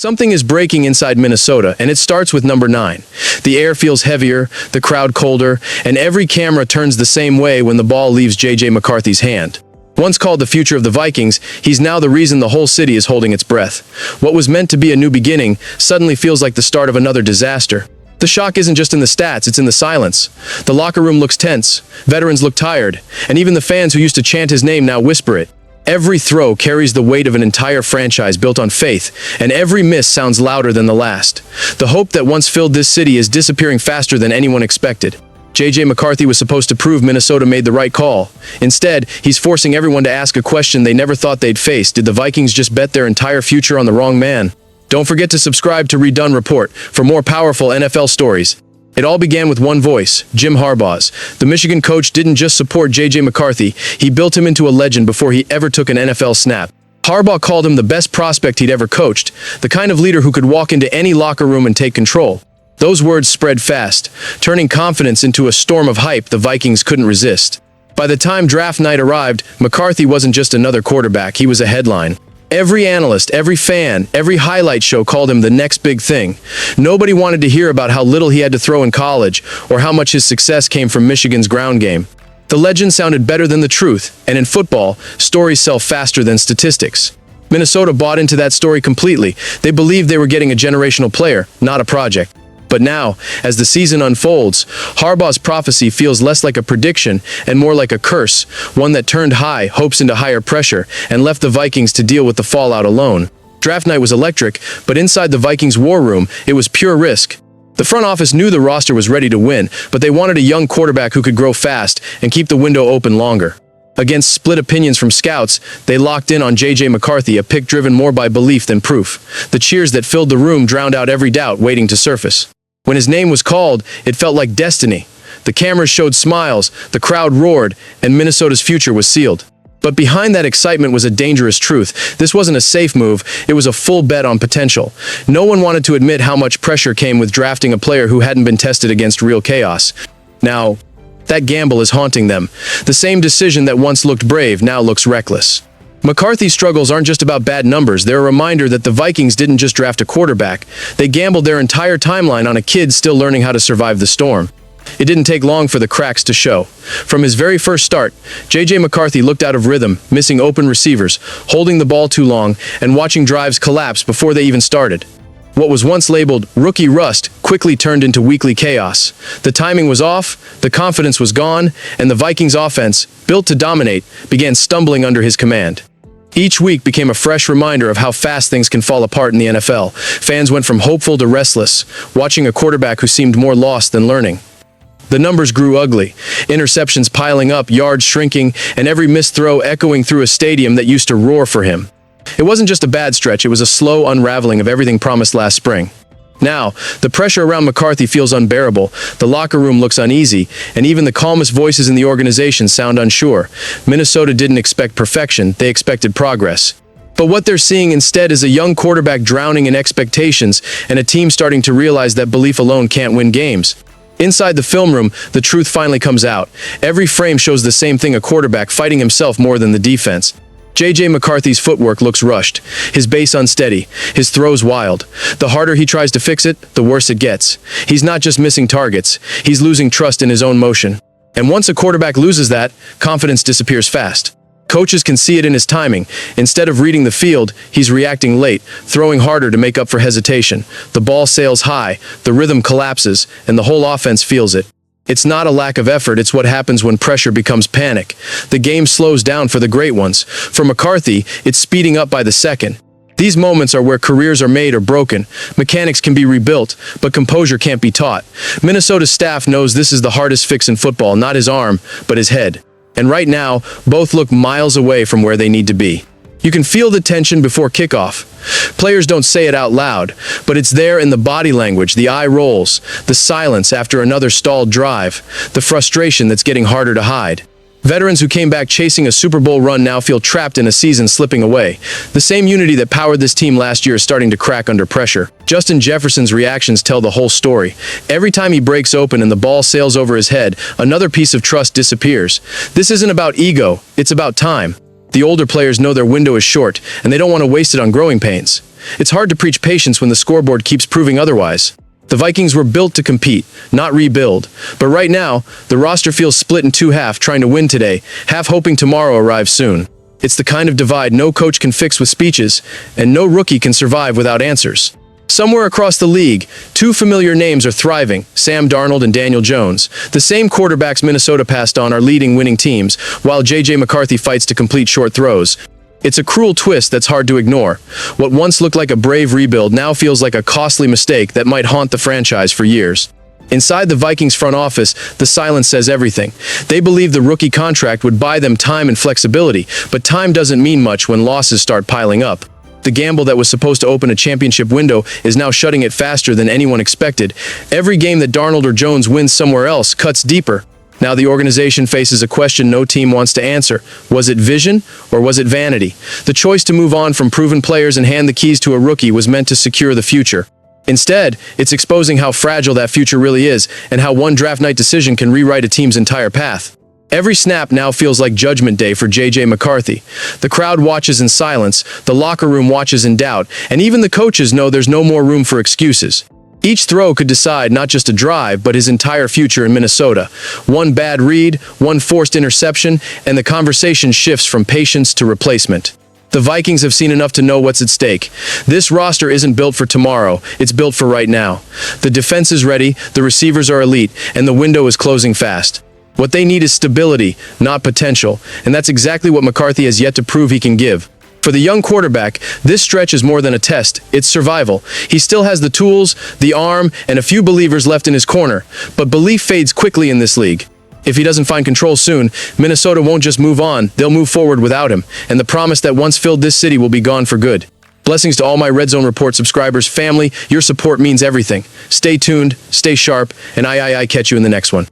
Something is breaking inside Minnesota, and it starts with number 9. The air feels heavier, the crowd colder, and every camera turns the same way when the ball leaves JJ McCarthy's hand. Once called the future of the Vikings, he's now the reason the whole city is holding its breath. What was meant to be a new beginning suddenly feels like the start of another disaster. The shock isn't just in the stats, it's in the silence. The locker room looks tense, veterans look tired, and even the fans who used to chant his name now whisper it. Every throw carries the weight of an entire franchise built on faith, and every miss sounds louder than the last. The hope that once filled this city is disappearing faster than anyone expected. JJ McCarthy was supposed to prove Minnesota made the right call. Instead, he's forcing everyone to ask a question they never thought they'd face. Did the Vikings just bet their entire future on the wrong man? Don't forget to subscribe to Redone Report for more powerful NFL stories. It all began with one voice, Jim Harbaugh's. The Michigan coach didn't just support JJ McCarthy, he built him into a legend before he ever took an NFL snap. Harbaugh called him the best prospect he'd ever coached, the kind of leader who could walk into any locker room and take control. Those words spread fast, turning confidence into a storm of hype the Vikings couldn't resist. By the time draft night arrived, McCarthy wasn't just another quarterback, he was a headline. Every analyst, every fan, every highlight show called him the next big thing. Nobody wanted to hear about how little he had to throw in college or how much his success came from Michigan's ground game. The legend sounded better than the truth, and in football, stories sell faster than statistics. Minnesota bought into that story completely. They believed they were getting a generational player, not a project. But now, as the season unfolds, Harbaugh's prophecy feels less like a prediction and more like a curse, one that turned high hopes into higher pressure and left the Vikings to deal with the fallout alone. Draft night was electric, but inside the Vikings' war room, it was pure risk. The front office knew the roster was ready to win, but they wanted a young quarterback who could grow fast and keep the window open longer. Against split opinions from scouts, they locked in on JJ McCarthy, a pick driven more by belief than proof. The cheers that filled the room drowned out every doubt waiting to surface. When his name was called, it felt like destiny. The cameras showed smiles, the crowd roared, and Minnesota's future was sealed. But behind that excitement was a dangerous truth. This wasn't a safe move, it was a full bet on potential. No one wanted to admit how much pressure came with drafting a player who hadn't been tested against real chaos. Now, that gamble is haunting them. The same decision that once looked brave now looks reckless. McCarthy's struggles aren't just about bad numbers, they're a reminder that the Vikings didn't just draft a quarterback. They gambled their entire timeline on a kid still learning how to survive the storm. It didn't take long for the cracks to show. From his very first start, JJ McCarthy looked out of rhythm, missing open receivers, holding the ball too long, and watching drives collapse before they even started. What was once labeled rookie rust quickly turned into weekly chaos. The timing was off, the confidence was gone, and the Vikings' offense, built to dominate, began stumbling under his command. Each week became a fresh reminder of how fast things can fall apart in the NFL. Fans went from hopeful to restless, watching a quarterback who seemed more lost than learning. The numbers grew ugly, interceptions piling up, yards shrinking, and every missed throw echoing through a stadium that used to roar for him. It wasn't just a bad stretch, it was a slow unraveling of everything promised last spring. Now, the pressure around McCarthy feels unbearable, the locker room looks uneasy, and even the calmest voices in the organization sound unsure. Minnesota didn't expect perfection, they expected progress. But what they're seeing instead is a young quarterback drowning in expectations and a team starting to realize that belief alone can't win games. Inside the film room, the truth finally comes out. Every frame shows the same thing, a quarterback fighting himself more than the defense. JJ McCarthy's footwork looks rushed, his base unsteady, his throws wild. The harder he tries to fix it, the worse it gets. He's not just missing targets, he's losing trust in his own motion. And once a quarterback loses that, confidence disappears fast. Coaches can see it in his timing. Instead of reading the field, he's reacting late, throwing harder to make up for hesitation. The ball sails high, the rhythm collapses, and the whole offense feels it. It's not a lack of effort, it's what happens when pressure becomes panic. The game slows down for the great ones. For McCarthy, it's speeding up by the second. These moments are where careers are made or broken. Mechanics can be rebuilt, but composure can't be taught. Minnesota's staff knows this is the hardest fix in football, not his arm, but his head. And right now, both look miles away from where they need to be. You can feel the tension before kickoff. Players don't say it out loud, but it's there in the body language, the eye rolls, the silence after another stalled drive, the frustration that's getting harder to hide. Veterans who came back chasing a Super Bowl run now feel trapped in a season slipping away. The same unity that powered this team last year is starting to crack under pressure. Justin Jefferson's reactions tell the whole story. Every time he breaks open and the ball sails over his head, another piece of trust disappears. This isn't about ego, it's about time. The older players know their window is short, and they don't want to waste it on growing pains. it's hard to preach patience when the scoreboard keeps proving otherwise. The Vikings were built to compete, not rebuild. But right now, the roster feels split in two halves, trying to win today, half hoping tomorrow arrives soon. It's the kind of divide no coach can fix with speeches, and no rookie can survive without answers. Somewhere across the league, two familiar names are thriving, Sam Darnold and Daniel Jones. The same quarterbacks Minnesota passed on are leading winning teams, while JJ McCarthy fights to complete short throws. It's a cruel twist that's hard to ignore. What once looked like a brave rebuild now feels like a costly mistake that might haunt the franchise for years. Inside the Vikings front office, the silence says everything. They believe the rookie contract would buy them time and flexibility, but time doesn't mean much when losses start piling up. The gamble that was supposed to open a championship window is now shutting it faster than anyone expected. Every game that Darnold or Jones wins somewhere else cuts deeper. Now the organization faces a question no team wants to answer. Was it vision or was it vanity? The choice to move on from proven players and hand the keys to a rookie was meant to secure the future. Instead, it's exposing how fragile that future really is and how one draft night decision can rewrite a team's entire path. Every snap now feels like judgment day for JJ McCarthy. The crowd watches in silence, the locker room watches in doubt, and even the coaches know there's no more room for excuses. Each throw could decide not just a drive, but his entire future in Minnesota. One bad read, one forced interception, and the conversation shifts from patience to replacement. The Vikings have seen enough to know what's at stake. This roster isn't built for tomorrow, it's built for right now. The defense is ready, the receivers are elite, and the window is closing fast. What they need is stability, not potential, and that's exactly what McCarthy has yet to prove he can give. For the young quarterback, this stretch is more than a test, it's survival. He still has the tools, the arm, and a few believers left in his corner, but belief fades quickly in this league. If he doesn't find control soon, Minnesota won't just move on, they'll move forward without him, and the promise that once filled this city will be gone for good. Blessings to all my Red Zone Report subscribers, family, your support means everything. Stay tuned, stay sharp, and I catch you in the next one.